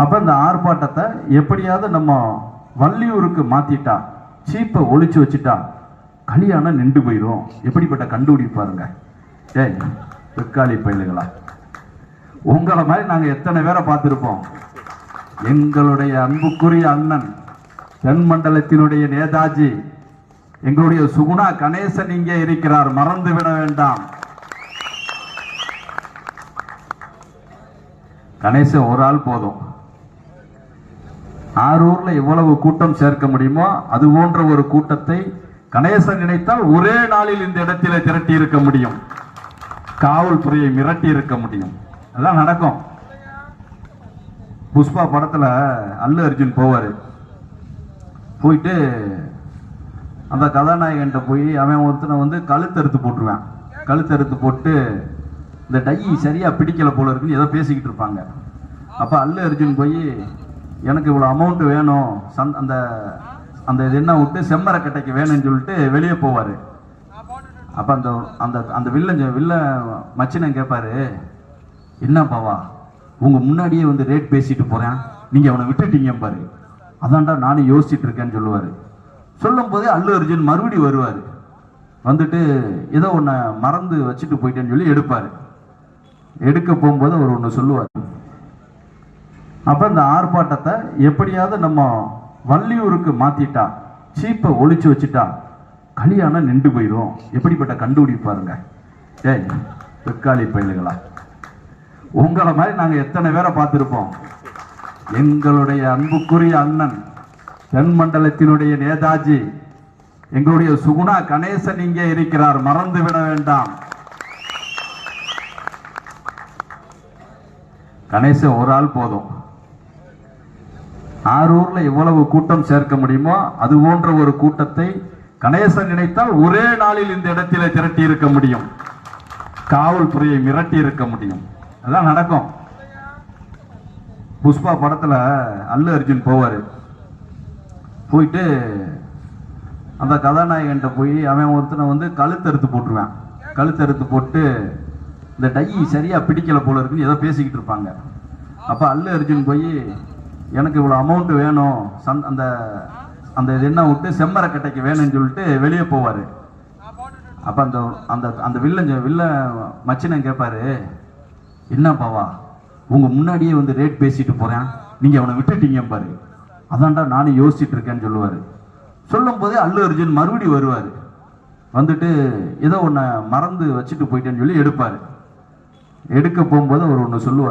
அப்போ இந்த ஆர்ப்பாட்டத்தை எப்படியாவது நம்ம வள்ளியூருக்கு மாற்றிட்டா, சீப்பை ஒழிச்சு வச்சுட்டா கல்யாணம் நின்று போயிடும். எப்படிப்பட்ட கண்டுபிடிப்பாருங்க. ஏய் வெக்காளி பயிலுகளா, உங்களை மாதிரி நாங்கள் எத்தனை பேரை பார்த்துருப்போம். எங்களுடைய அன்புக்குரிய அண்ணன், தென்மண்டலத்தினுடைய நேதாஜி, எங்களுடைய சுகுணா கணேசன் இங்கே இருக்கிறார், மறந்து விட வேண்டாம். கணேசன் ஒரு ஆள் போதும். ஆரூர்ல எவ்வளவு கூட்டம் சேர்க்க முடியுமோ அது போன்ற ஒரு கூட்டத்தை கணேசன் நினைத்தால் ஒரே நாளில் இந்த இடத்திலே திரட்டி இருக்க முடியும். காவல்துறையை மிரட்டி இருக்க முடியும். அதான் நடக்கும். புஷ்பா படத்துல அல்லு அர்ஜுன் போவாரு. போயிட்டு அந்த கதாநாயகன்ட்ட போய் அவன் ஒருத்தனை வந்து கழுத்தறுத்து போட்டுருவான். கழுத்தறுத்து போட்டு இந்த டை சரியா பிடிக்கல போல இருக்குன்னு ஏதோ பேசிக்கிட்டு இருப்பாங்க. அப்ப அல்லு அர்ஜுன் போய் எனக்கு இவ்வளவு அமௌண்ட் வேணும், அந்த அந்த என்ன விட்டு செம்மரக்கட்டைக்கு வேணும்னு சொல்லிட்டு வெளியே போவாரு. அப்ப அந்த அந்த அந்த வில்ல மச்சினன் கேட்பாரு, என்ன பாவா உங்க முன்னாடியே வந்து ரேட் பேசிட்டு போறேன், நீங்க அவனை விட்டுட்டீங்க பாரு, அதான்டா நானும் யோசிச்சுட்டு இருக்கேன்னு சொல்லுவாரு. சொல்லும் போதே அல்லு அர்ஜுன் மறுபடி வருவாரு. வந்துட்டு ஏதோ ஒன்ன மறந்து வச்சுட்டு போயிட்டேன்னு சொல்லி எடுப்பாரு. எடுக்க போகும்போது அவர் ஒன்று சொல்லுவார். அப்ப இந்த ஆர்ப்பாட்டத்தை எப்படியாவது நம்ம வள்ளியூருக்கு மாத்திட்டா, சீப்பை ஒழிச்சு வச்சுட்டா கல்யாணம் நின்று போயிடும். எப்படிப்பட்ட கண்டுபிடிப்பாருங்க. ஏய் வெக்காளி பயிலுகளா, உங்களை மாதிரி நாங்கள் எத்தனை பேரை பார்த்துருப்போம். எங்களுடைய அன்புக்குரிய அண்ணன், தென்மண்டலத்தினுடைய நேதாஜி, எங்களுடைய சுகுணா கணேசன் இங்கே இருக்கிறார், மறந்து விட வேண்டாம். கணேசன் ஒரு ஆள் போதும். ஆரூர்ல எவ்வளவு கூட்டம் சேர்க்க முடியுமோ அது போன்ற ஒரு கூட்டத்தை கணேசன் நினைத்தால் ஒரே நாளில் இந்த இடத்திலே திரட்டி இருக்க முடியும். காவல்துறையை மிரட்டி இருக்க முடியும். அதான் நடக்கும். புஷ்பா படத்துல அல்லு அர்ஜுன் போவாரு. போயிட்டு அந்த கதாநாயகன்ட்ட போய் அவன் ஒருத்தனை வந்து கழுத்தறுத்து போட்டுருவான். கழுத்தறுத்து போட்டு இந்த டை சரியா பிடிக்கல போல இருக்குன்னு ஏதோ பேசிக்கிட்டு இருப்பாங்க. அப்ப அல்லு அர்ஜுன் போய் எனக்கு இவ்வளவு அமௌண்ட் வேணும், அந்த அந்த என்ன விட்டு செம்மரக்கட்டைக்கு வேணும்னு சொல்லிட்டு வெளியே போவாரு. அப்ப அந்த அந்த அந்த வில்ல மச்சினன் கேட்பாரு, என்ன பாவா உங்க முன்னாடியே வந்து ரேட் பேசிட்டு போறேன், நீங்க அவனை விட்டுட்டீங்க பாரு, அதான்டா நானும் யோசிச்சுட்டு இருக்கேன்னு சொல்லுவாரு. சொல்லும் போதே அல்லு அர்ஜுன் மறுபடி வருவாரு. வந்துட்டு ஏதோ ஒன்ன மறந்து வச்சுட்டு போயிட்டேன்னு சொல்லி எடுப்பாரு. எடுக்க போகும்போது அவர் ஒன்று சொல்லுவார்.